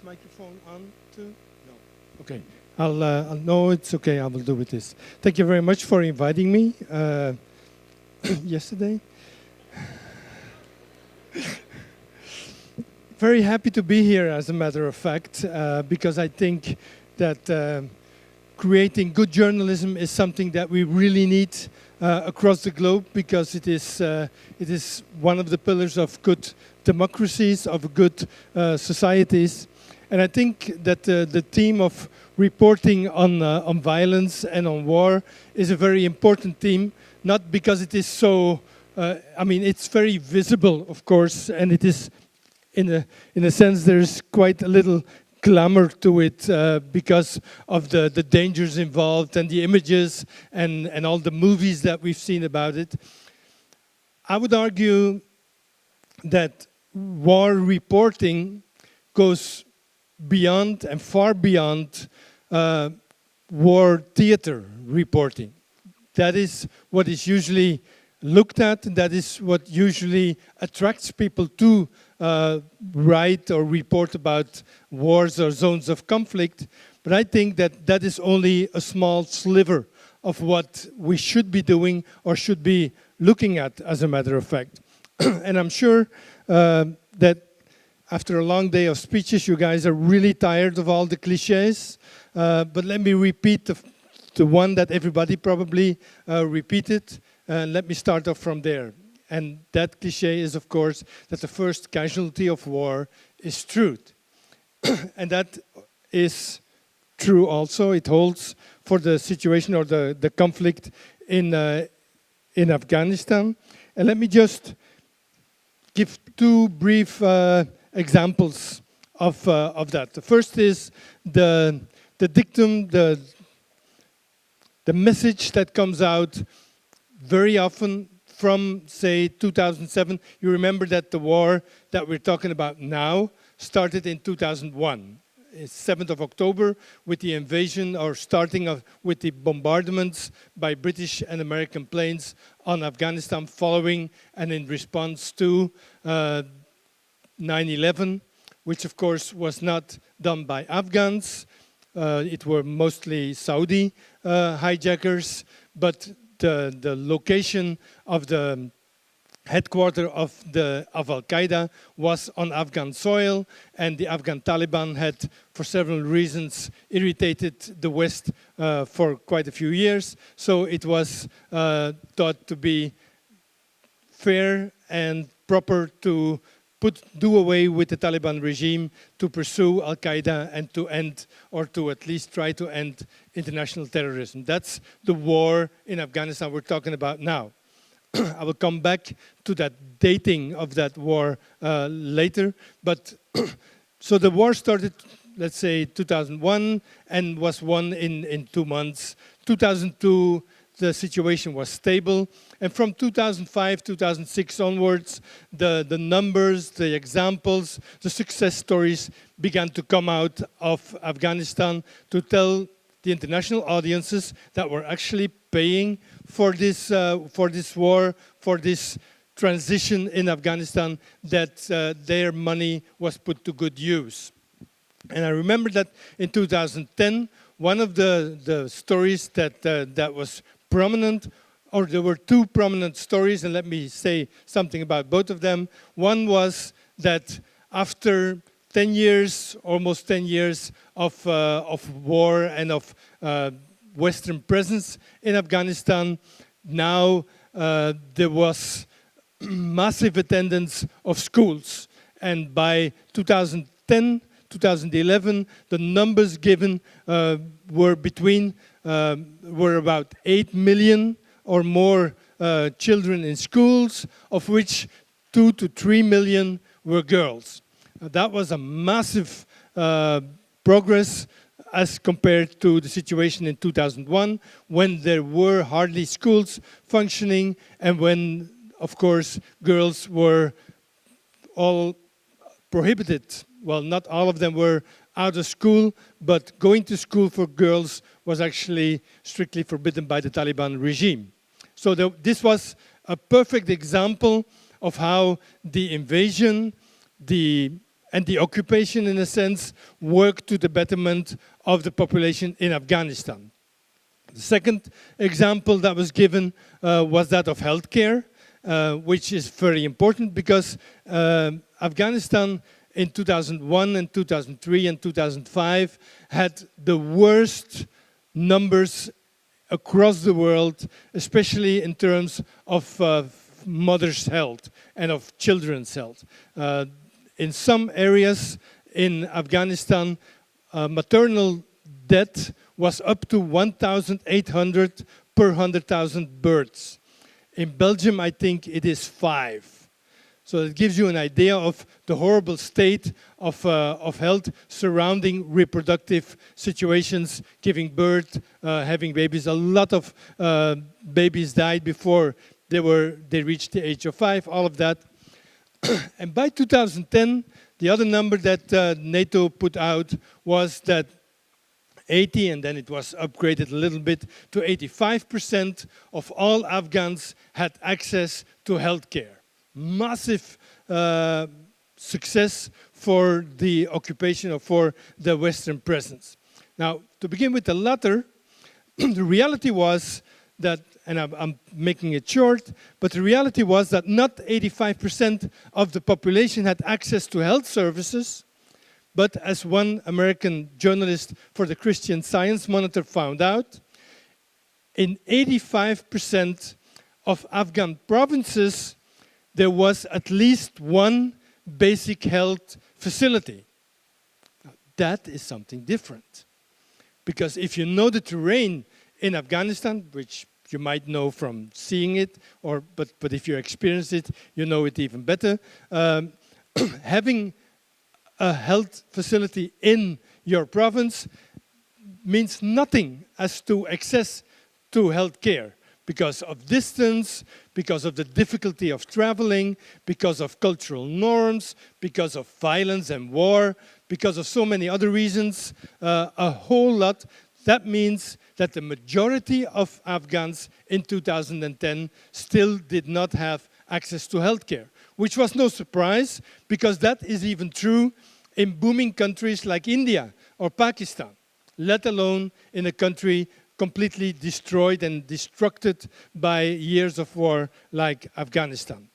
microphone on too? No. Okay. No, it's okay. I will do with this. Thank you very much for inviting me yesterday. Very happy to be here, as a matter of fact, because I think that creating good journalism is something that we really need across the globe, because it is one of the pillars of good democracies, of good societies. And I think that the theme of reporting on violence and on war is a very important theme, not because it is so, I mean, it's very visible, of course, and it is, in a sense, there's quite a little glamour to it because of the dangers involved and the images and all the movies that we've seen about it. I would argue that war reporting goes beyond and far beyond war theater reporting. That is what is usually looked at, and that is what usually attracts people to write or report about wars or zones of conflict. But I think that that is only a small sliver of what we should be doing or should be looking at, as a matter of fact. And I'm sure that after a long day of speeches, you guys are really tired of all the cliches. But let me repeat the one that everybody probably repeated. Let me start off from there. And that cliche is, of course, that the first casualty of war is truth. And that is true also. It holds for the situation or the conflict in Afghanistan. And let me just give two brief examples of that. The first is the dictum, the message that comes out very often from, say, 2007. You remember that the war that we're talking about now started in 2001. It's 7th of October with the invasion, or starting with the bombardments by British and American planes on Afghanistan, following and in response to 9/11, which of course was not done by Afghans. It were mostly Saudi hijackers, but the location of the headquarters of Al-Qaeda was on Afghan soil, and the Afghan Taliban had, for several reasons, irritated the West for quite a few years. So it was thought to be fair and proper to do away with the Taliban regime, to pursue Al-Qaeda and to end, or to at least try to end, international terrorism. That's the war in Afghanistan we're talking about now. I will come back to that dating of that war later. But so the war started, let's say, 2001 and was won in 2 months. 2002, the situation was stable. And from 2005, 2006 onwards, the numbers, the examples, the success stories began to come out of Afghanistan to tell the international audiences that were actually paying for this war, for this transition in Afghanistan, that their money was put to good use. And I remember that in 2010, one of the stories that was prominent, or there were two prominent stories, and let me say something about both of them. One was that after 10 years, almost 10 years of war and of Western presence in Afghanistan, now there was massive attendance of schools. And by 2010, 2011, the numbers given were about 8 million or more children in schools, of which 2 to 3 million were girls. That was a massive progress as compared to the situation in 2001, when there were hardly schools functioning, and when, of course, girls were all prohibited. Well, not all of them were out of school, but going to school for girls was actually strictly forbidden by the Taliban regime. So this was a perfect example of how the invasion, the and the occupation, in a sense, worked to the betterment of the population in Afghanistan. The second example that was given was that of healthcare, which is very important because Afghanistan in 2001 and 2003 and 2005 had the worst numbers across the world, especially in terms of mothers' health and of children's health. In some areas in Afghanistan, maternal death was up to 1,800 per 100,000 births. In Belgium, I think it is 5. So it gives you an idea of the horrible state of health surrounding reproductive situations, giving birth, having babies. A lot of babies died before they reached the age of 5, all of that. And by 2010, the other number that NATO put out was that 80, and then it was upgraded a little bit to 85% of all Afghans had access to healthcare. Massive success for the occupation or for the Western presence. Now, to begin with the latter, the reality was that, and I'm making it short, but the reality was that not 85% of the population had access to health services, but as one American journalist for the Christian Science Monitor found out, in 85% of Afghan provinces, there was at least one basic health facility. Now, that is something different. Because if you know the terrain in Afghanistan, which you might know from seeing it, but if you experience it, you know it even better. Having a health facility in your province means nothing as to access to health care because of distance, because of the difficulty of traveling, because of cultural norms, because of violence and war, because of so many other reasons, a whole lot. That means that the majority of Afghans in 2010 still did not have access to healthcare, which was no surprise because that is even true in booming countries like India or Pakistan, let alone in a country completely destroyed and destructed by years of war like Afghanistan.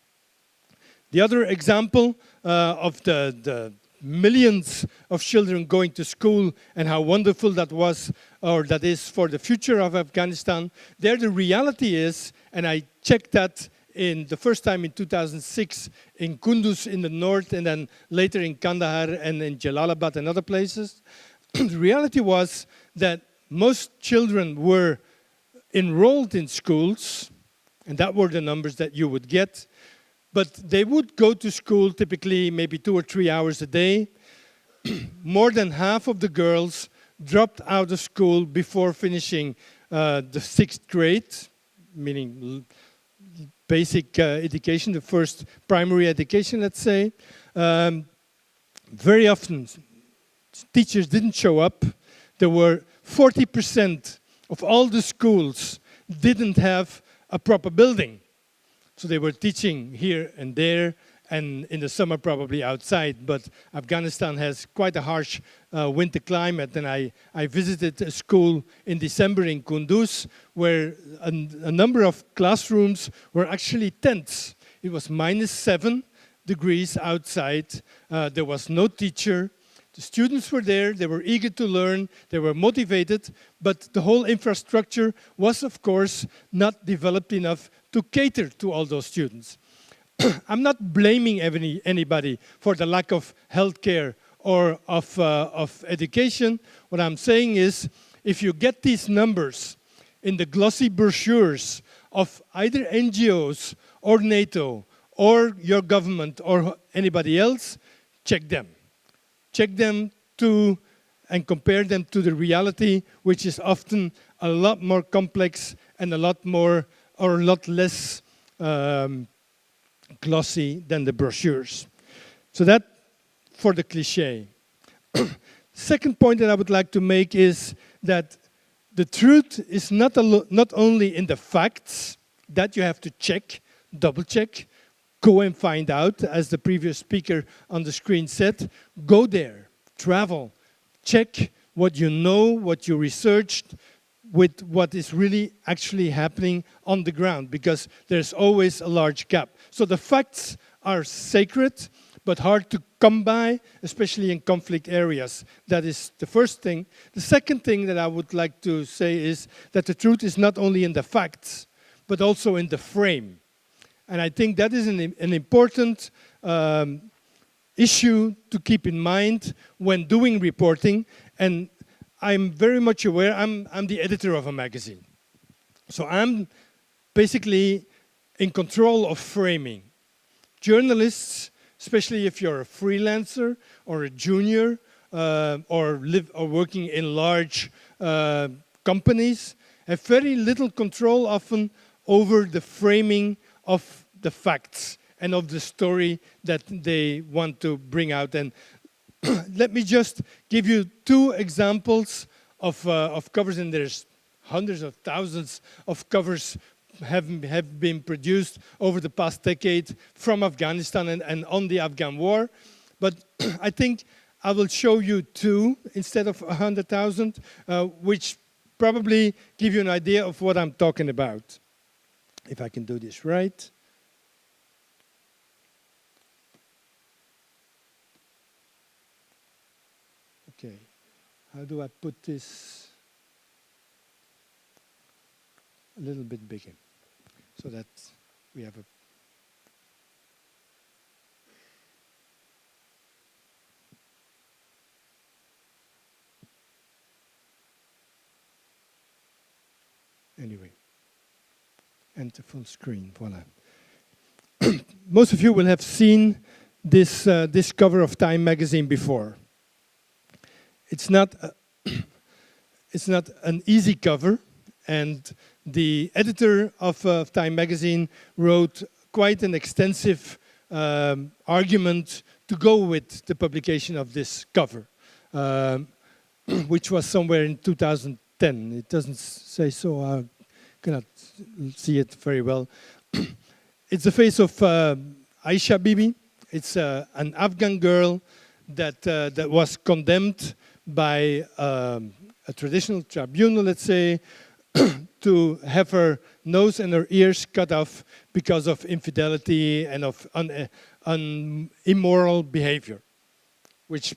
The other example of the millions of children going to school and how wonderful that was or that is for the future of Afghanistan, there the reality is, and I checked that in the first time in 2006 in Kunduz in the north and then later in Kandahar and in Jalalabad and other places, the reality was that most children were enrolled in schools, and that were the numbers that you would get, but they would go to school typically maybe 2 or 3 hours a day. More than half of the girls dropped out of school before finishing the 6th grade, meaning basic education, the first primary education, let's say. Very often, teachers didn't show up. There were 40% of all the schools didn't have a proper building. So they were teaching here and there, and in the summer probably outside. But Afghanistan has quite a harsh winter climate, and I visited a school in December in Kunduz, where a number of classrooms were actually tents. It was -7 degrees outside. There was no teacher. The students were there, they were eager to learn, they were motivated, but the whole infrastructure was, of course, not developed enough to cater to all those students. I'm not blaming anybody for the lack of healthcare or of education. What I'm saying is, if you get these numbers in the glossy brochures of either NGOs or NATO or your government or anybody else, check them. Check them and compare them to the reality, which is often a lot more complex and a lot more or a lot less glossy than the brochures. So that for the cliché. Second point that I would like to make is that the truth is not only in the facts that you have to check, double check, go and find out, as the previous speaker on the screen said. Go there, travel, check what you know, what you researched, with what is really actually happening on the ground, because there's always a large gap. So the facts are sacred, but hard to come by, especially in conflict areas. That is the first thing. The second thing that I would like to say is that the truth is not only in the facts, but also in the frame. And I think that is an important issue to keep in mind when doing reporting. And I'm very much aware, I'm the editor of a magazine. So I'm basically in control of framing. Journalists, especially if you're a freelancer or a junior or working in large companies, have very little control often over the framing of the facts and of the story that they want to bring out. And let me just give you two examples of covers, and there's hundreds of thousands of covers have been produced over the past decade from Afghanistan and on the Afghan war. But I think I will show you two instead of 100,000, which probably give you an idea of what I'm talking about. If I can do this right. Okay, how do I put this a little bit bigger so that we have a... Anyway, enter full screen, voila. Most of you will have seen this, this cover of Time magazine before. It's not an easy cover, and the editor of Time magazine wrote quite an extensive argument to go with the publication of this cover, which was somewhere in 2010. It doesn't say so, I cannot see it very well. It's the face of Aisha Bibi. It's an Afghan girl that was condemned by a traditional tribunal, let's say, to have her nose and her ears cut off because of infidelity and of immoral behavior, which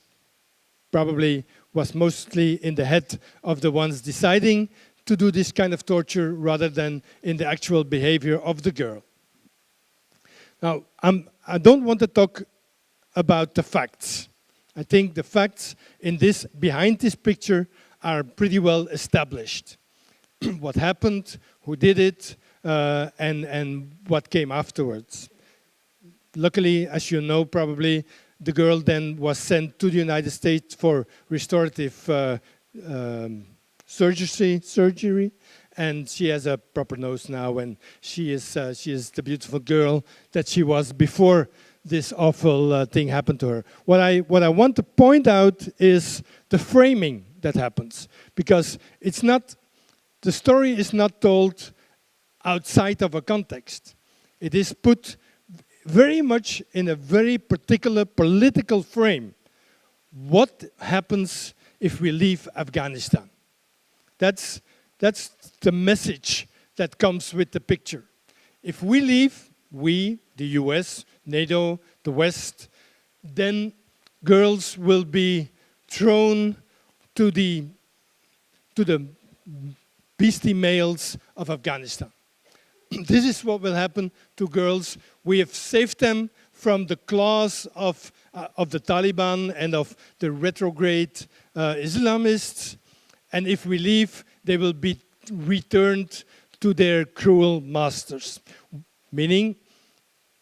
probably was mostly in the head of the ones deciding to do this kind of torture rather than in the actual behavior of the girl. Now, I don't want to talk about the facts. I think the facts behind this picture are pretty well established. What happened, who did it, and what came afterwards. Luckily, as you know, probably, the girl then was sent to the United States for restorative surgery, and she has a proper nose now, and she is the beautiful girl that she was before this awful thing happened to her. What I want to point out is the framing that happens, because it's not, the story is not told outside of a context. It is put very much in a very particular political frame. What happens if we leave Afghanistan? That's the message that comes with the picture. If we leave, we, the US, NATO, the West, then girls will be thrown to the beastie males of Afghanistan. This is what will happen to girls. We have saved them from the claws of the Taliban and of the retrograde Islamists. And if we leave, they will be returned to their cruel masters. Meaning,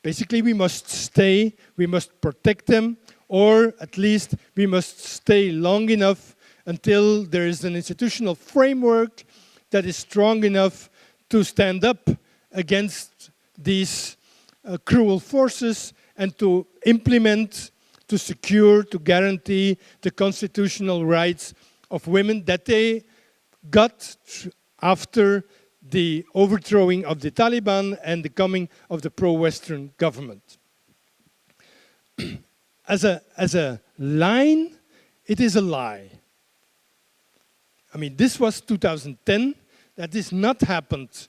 basically, we must stay, we must protect them, or at least we must stay long enough until there is an institutional framework that is strong enough to stand up against these cruel forces and to implement, to secure, to guarantee the constitutional rights of women that they got after the overthrowing of the Taliban and the coming of the pro-Western government. As a line, it is a lie. I mean, this was 2010. That has not happened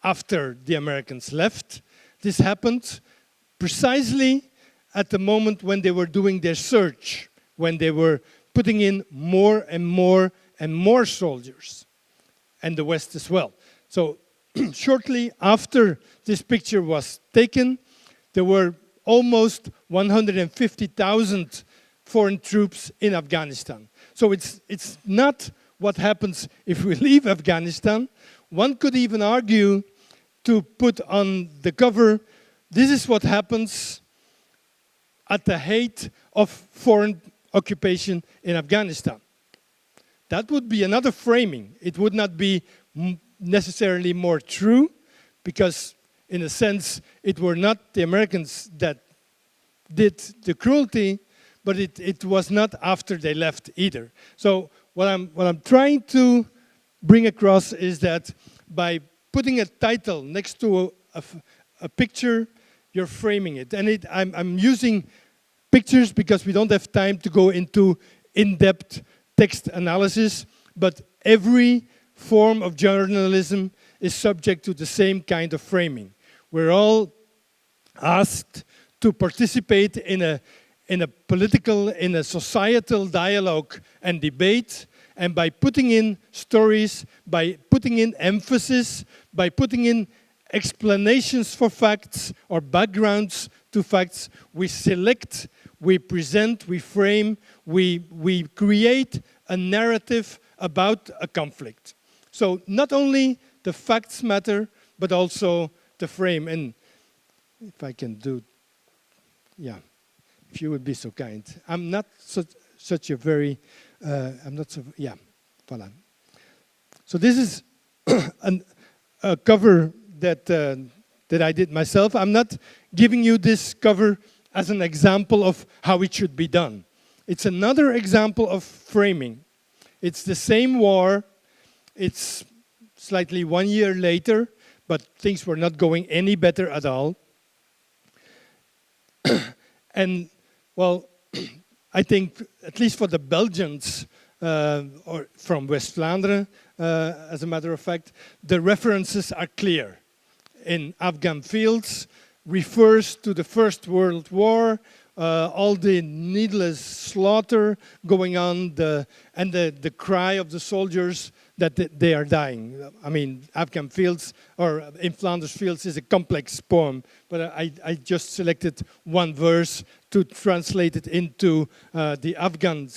after the Americans left. This happened precisely at the moment when they were doing their search, when they were putting in more and more and more soldiers, and the West as well. So shortly after this picture was taken, there were almost 150,000 foreign troops in Afghanistan. So it's not what happens if we leave Afghanistan. One could even argue to put on the cover, this is what happens at the height of foreign occupation in Afghanistan. That would be another framing. It would not be necessarily more true, because in a sense, it were not the Americans that did the cruelty, but it was not after they left either. So what I'm trying to bring across is that by putting a title next to a picture, you're framing it. And I'm using pictures because we don't have time to go into in-depth text analysis, but every form of journalism is subject to the same kind of framing. We're all asked to participate in a political, in a societal dialogue and debate, and by putting in stories, by putting in emphasis, by putting in explanations for facts or backgrounds to facts, we select, we present, we frame, we create a narrative about a conflict. So not only the facts matter, but also the frame. And if I can do, yeah, if you would be so kind. I'm not such a very, I'm not so, yeah, voilà. So this is a cover that I did myself. I'm not giving you this cover as an example of how it should be done. It's another example of framing. It's the same war. It's slightly 1 year later, but things were not going any better at all. And, well, I think, at least for the Belgians, or from West Vlaanderen, as a matter of fact, the references are clear. In Afghan fields, refers to the First World War, all the needless slaughter going on, and the cry of the soldiers that they are dying. I mean, Afghan fields, or in Flanders fields, is a complex poem, but I just selected one verse to translate it into the Afghan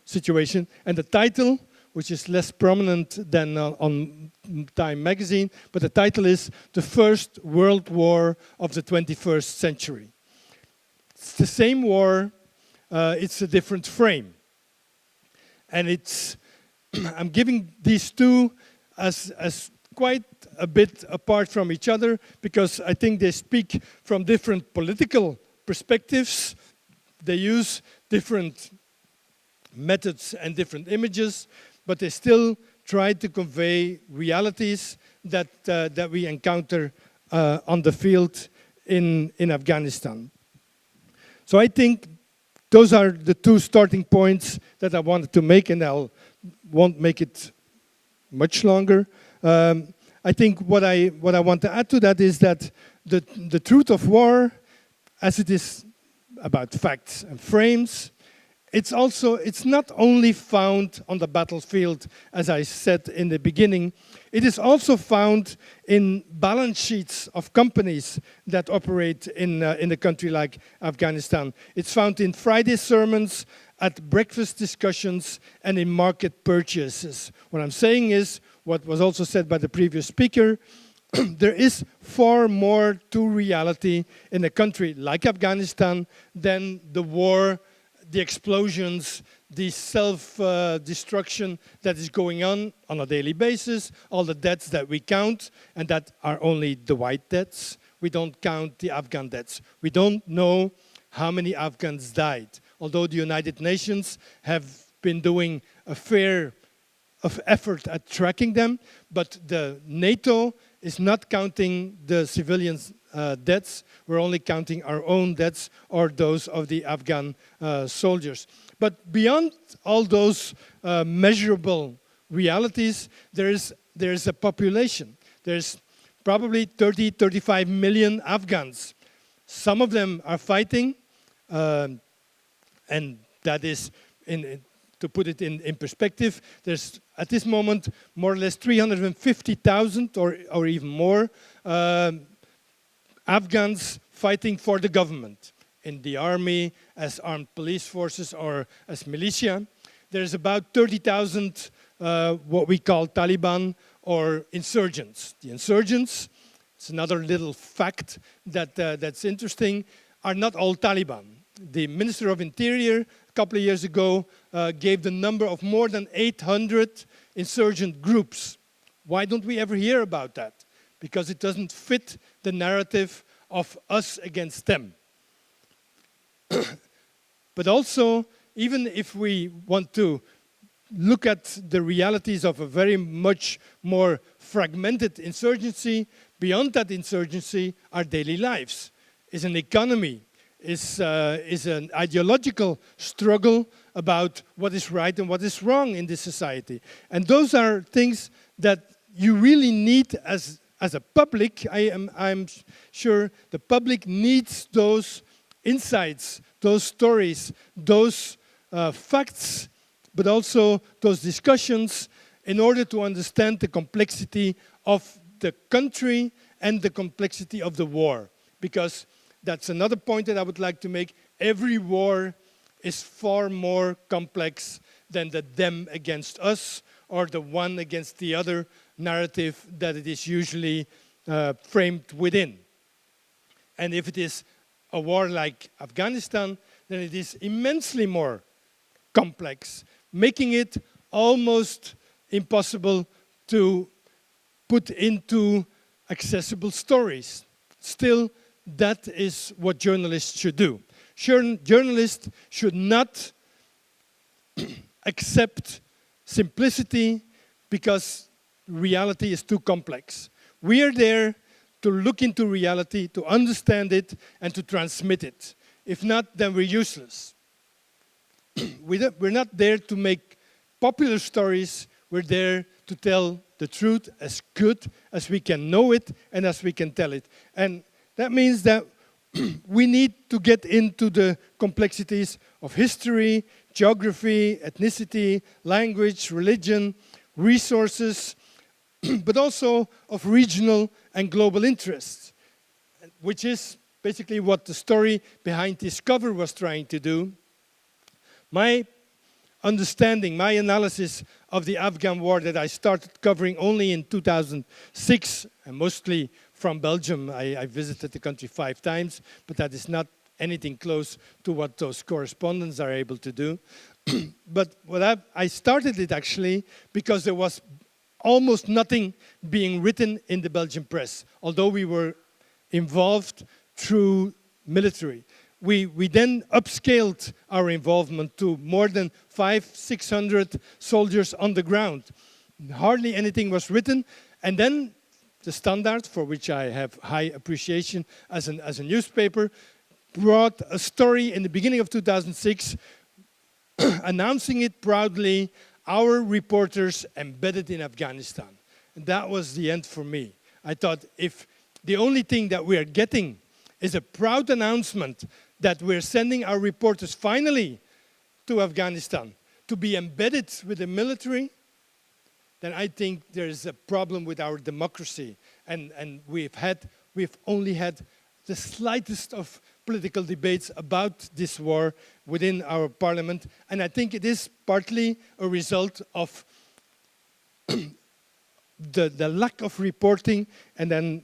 situation. And the title, which is less prominent than on Time magazine, but the title is The First World War of the 21st Century. It's the same war, it's a different frame. And it's, I'm giving these two as quite a bit apart from each other, because I think they speak from different political perspectives. They use different methods and different images, but they still try to convey realities that we encounter on the field in Afghanistan. So I think those are the two starting points that I wanted to make, and I won't make it much longer. I think what I want to add to that is that the truth of war, as it is about facts and frames, it's not only found on the battlefield, as I said in the beginning. It is also found in balance sheets of companies that operate in a country like Afghanistan. It's found in Friday sermons, at breakfast discussions, and in market purchases. What I'm saying is, what was also said by the previous speaker, there is far more to reality in a country like Afghanistan than the war, the explosions, the self-destruction that is going on a daily basis, all the deaths that we count, and that are only the white deaths. We don't count the Afghan deaths. We don't know how many Afghans died, although the United Nations have been doing a fair of effort at tracking them, but the NATO is not counting the civilians' deaths. We're only counting our own deaths or those of the Afghan soldiers. But beyond all those measurable realities, there is a population. There's probably 30, 35 million Afghans. Some of them are fighting, and that is, to put it in perspective, there's at this moment more or less 350,000 or even more Afghans fighting for the government in the army, as armed police forces or as militia. There's about 30,000 what we call Taliban or insurgents. The insurgents, it's another little fact that's interesting, are not all Taliban. The Minister of Interior a couple of years ago gave the number of more than 800 insurgent groups. Why don't we ever hear about that? Because it doesn't fit the narrative of us against them. But also, even if we want to look at the realities of a very much more fragmented insurgency, beyond that insurgency are daily lives, is an economy, is an ideological struggle about what is right and what is wrong in this society. And those are things that you really need as a public. I'm sure the public needs those insights, those stories, those facts, but also those discussions in order to understand the complexity of the country and the complexity of the war. Because that's another point that I would like to make. Every war is far more complex than the them against us or the one against the other narrative that it is usually framed within. And if it is a war like Afghanistan, then it is immensely more complex, making it almost impossible to put into accessible stories. Still, that is what journalists should do. Journalists should not accept simplicity because reality is too complex. We are there to look into reality, to understand it, and to transmit it. If not, then we're useless. We're not there to make popular stories. We're there to tell the truth as good as we can know it and as we can tell it. And that means that we need to get into the complexities of history, geography, ethnicity, language, religion, resources, but also of regional and global interests, which is basically what the story behind Discover was trying to do. My understanding, my analysis of the Afghan war that I started covering only in 2006, and mostly from Belgium. I visited the country 5 times, but that is not anything close to what those correspondents are able to do. But I started it actually because there was almost nothing being written in the Belgian press, although we were involved through military. We then upscaled our involvement to more than 500-600 soldiers on the ground. Hardly anything was written. And then the Standard, for which I have high appreciation as a newspaper, brought a story in the beginning of 2006 announcing it proudly, our reporters embedded in Afghanistan. And that was the end for me. I thought if the only thing that we are getting is a proud announcement that we're sending our reporters finally to Afghanistan to be embedded with the military, then I think there's a problem with our democracy. And we've only had the slightest of political debates about this war within our parliament. And I think it is partly a result of the lack of reporting, and then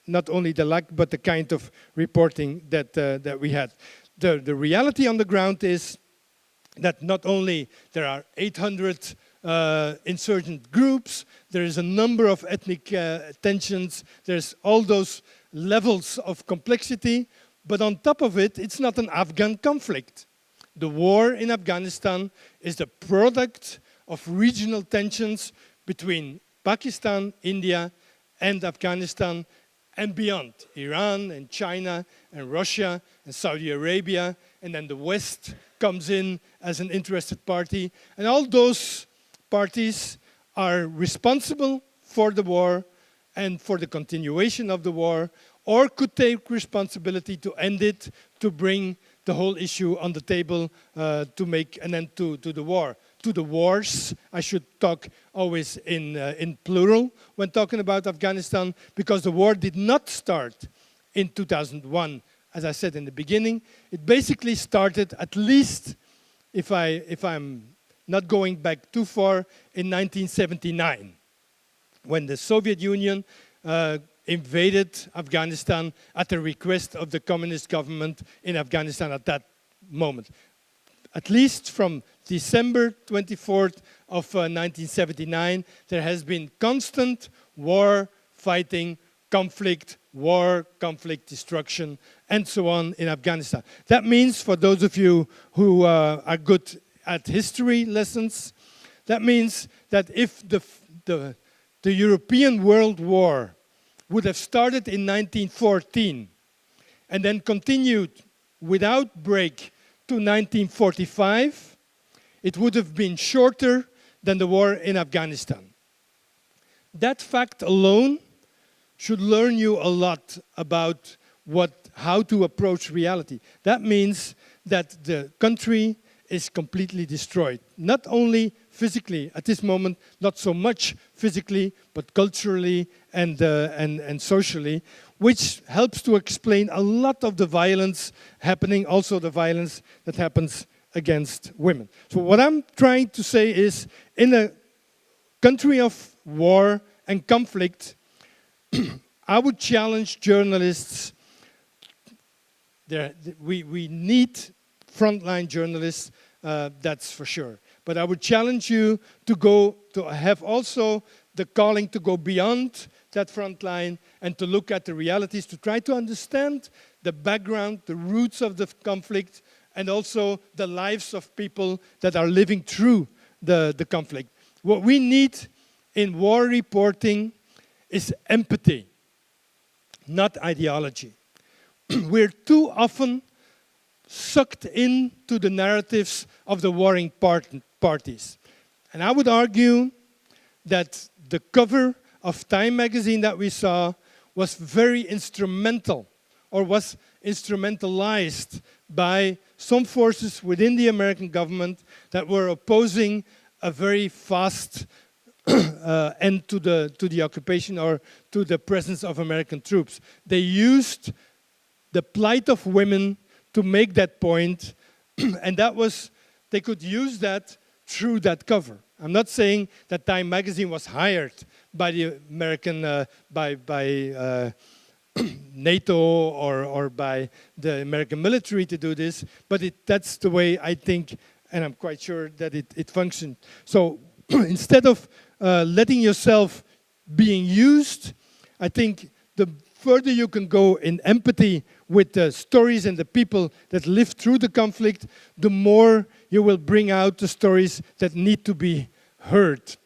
not only the lack, but the kind of reporting that we had. The reality on the ground is that not only there are 800 insurgent groups, there is a number of ethnic tensions, there's all those levels of complexity, but on top of it, it's not an Afghan conflict. The war in Afghanistan is the product of regional tensions between Pakistan, India, and Afghanistan, and beyond, Iran and China and Russia and Saudi Arabia, and then the West comes in as an interested party. And all those parties are responsible for the war and for the continuation of the war, or could take responsibility to end it, to bring the whole issue on the table, to make an end to the war. To the wars, I should talk always in plural when talking about Afghanistan, because the war did not start in 2001, as I said in the beginning. It basically started, at least if I'm not going back too far, in 1979, when the Soviet Union invaded Afghanistan at the request of the communist government in Afghanistan at that moment. At least from December 24th of 1979, there has been constant war, fighting, conflict, war, conflict, destruction, and so on in Afghanistan. That means, for those of you who are good at history lessons, that means that if the European World War would have started in 1914 and then continued without break to 1945, it would have been shorter than the war in Afghanistan. That fact alone should learn you a lot about how to approach reality. That means that the country is completely destroyed. Not only physically, at this moment, not so much physically, but culturally and socially, which helps to explain a lot of the violence happening, also the violence that happens against women. So what I'm trying to say is, in a country of war and conflict, I would challenge journalists. We need frontline journalists, that's for sure. But I would challenge you to have also the calling to go beyond that front line and to look at the realities, to try to understand the background, the roots of the conflict, and also the lives of people that are living through the conflict. What we need in war reporting is empathy, not ideology. We're too often sucked into the narratives of the warring parties. And I would argue that the cover of Time magazine that we saw was very instrumental, or was instrumentalized by some forces within the American government that were opposing a very fast end to the occupation, or to the presence of American troops. They used the plight of women to make that point, and they could use that through that cover. I'm not saying that Time magazine was hired by the American, by NATO or by the American military to do this, but that's the way I think, and I'm quite sure that it functioned. So instead of letting yourself being used, I think the further you can go in empathy with the stories and the people that live through the conflict, the more you will bring out the stories that need to be heard.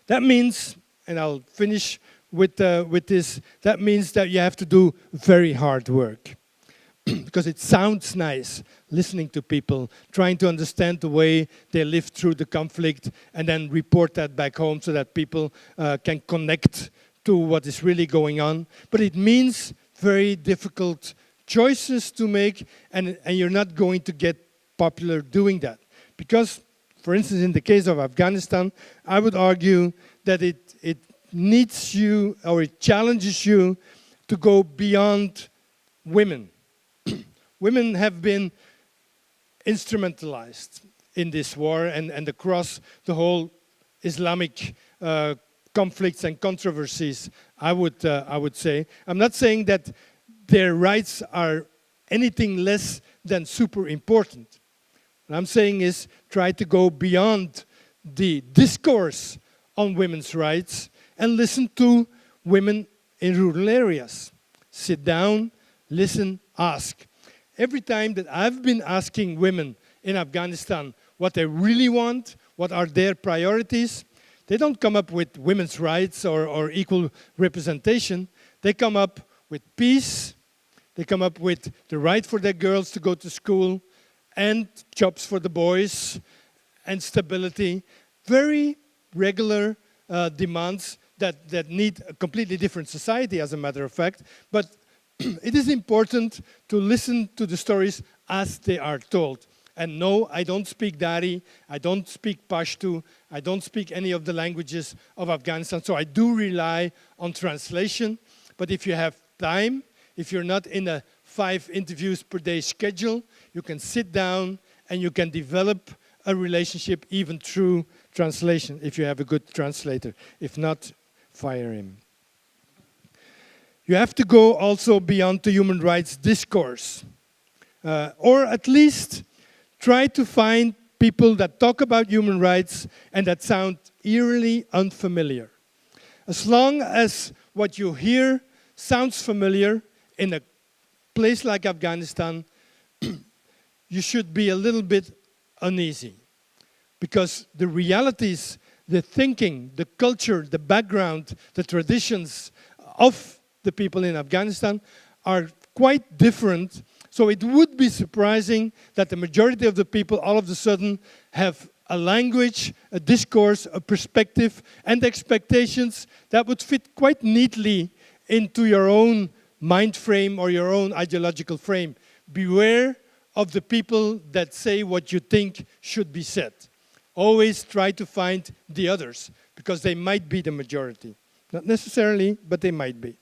That means, and I'll finish with this, that means that you have to do very hard work. Because it sounds nice listening to people, trying to understand the way they live through the conflict, and then report that back home so that people can connect to what is really going on. But it means very difficult choices to make, and you're not going to get popular doing that. Because, for instance, in the case of Afghanistan, I would argue that it needs you, or it challenges you to go beyond women. Women have been instrumentalized in this war and across the whole Islamic conflicts and controversies, I would say. I'm not saying that their rights are anything less than super important. What I'm saying is try to go beyond the discourse on women's rights and listen to women in rural areas. Sit down, listen, ask. Every time that I've been asking women in Afghanistan what they really want, what are their priorities. They don't come up with women's rights or equal representation. They come up with peace. They come up with the right for their girls to go to school and jobs for the boys and stability. Very regular demands that need a completely different society, as a matter of fact. But it is important to listen to the stories as they are told. And no, I don't speak Dari, I don't speak Pashto, I don't speak any of the languages of Afghanistan, so I do rely on translation. But if you have time, if you're not in a 5 interviews per day schedule, you can sit down and you can develop a relationship even through translation, if you have a good translator. If not, fire him. You have to go also beyond the human rights discourse, or at least try to find people that talk about human rights and that sound eerily unfamiliar. As long as what you hear sounds familiar in a place like Afghanistan, you should be a little bit uneasy, because the realities, the thinking, the culture, the background, the traditions of the people in Afghanistan are quite different. So it would be surprising that the majority of the people all of a sudden have a language, a discourse, a perspective, and expectations that would fit quite neatly into your own mind frame or your own ideological frame. Beware of the people that say what you think should be said. Always try to find the others, because they might be the majority. Not necessarily, but they might be.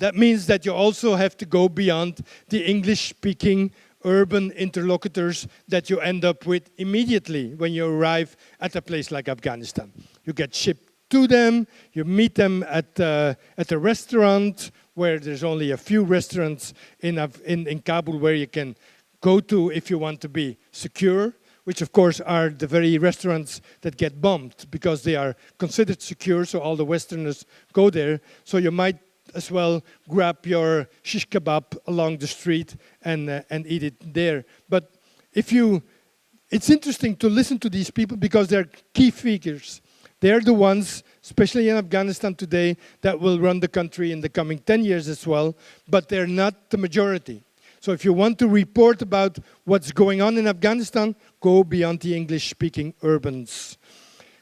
That means that you also have to go beyond the English-speaking urban interlocutors that you end up with immediately when you arrive at a place like Afghanistan. You get shipped to them, you meet them at a restaurant, where there's only a few restaurants in Kabul where you can go to if you want to be secure, which of course are the very restaurants that get bombed because they are considered secure, so all the Westerners go there. So you might as well grab your shish kebab along the street and eat it there. But it's interesting to listen to these people because they're key figures. They're the ones, especially in Afghanistan today, that will run the country in the coming 10 years as well, but they're not the majority. So if you want to report about what's going on in Afghanistan, go beyond the English-speaking urbans.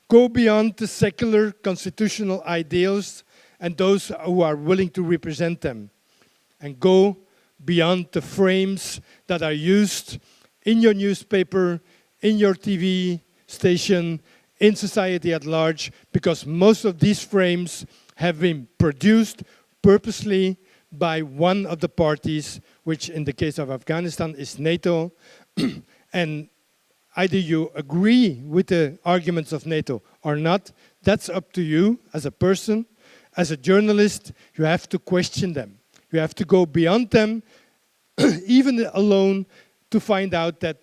Go beyond the secular constitutional ideals and those who are willing to represent them. And go beyond the frames that are used in your newspaper, in your TV station, in society at large, because most of these frames have been produced purposely by one of the parties, which in the case of Afghanistan is NATO. And either you agree with the arguments of NATO or not, that's up to you as a person. As a journalist, you have to question them. You have to go beyond them, even alone, to find out that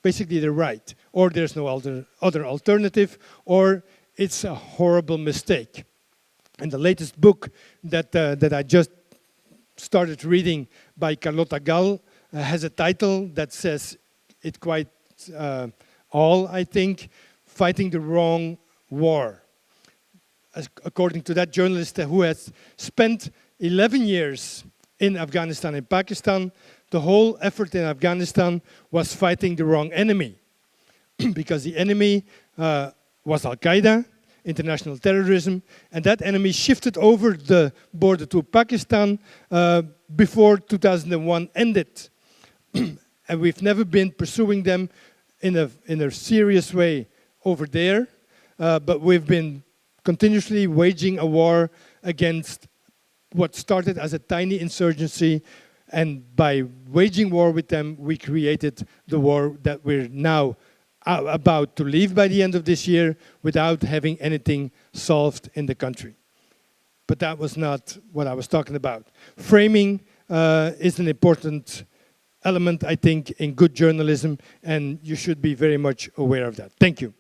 basically they're right, or there's no other alternative, or it's a horrible mistake. And the latest book that I just started reading by Carlota Gal has a title that says it quite all, I think, Fighting the Wrong War. According to that journalist who has spent 11 years in Afghanistan and Pakistan, the whole effort in Afghanistan was fighting the wrong enemy. Because the enemy was Al-Qaeda, international terrorism, and that enemy shifted over the border to Pakistan before 2001 ended. And we've never been pursuing them in a serious way over there, but we've been continuously waging a war against what started as a tiny insurgency, and by waging war with them, we created the war that we're now about to leave by the end of this year without having anything solved in the country. But that was not what I was talking about. Framing is an important element, I think, in good journalism, and you should be very much aware of that. Thank you.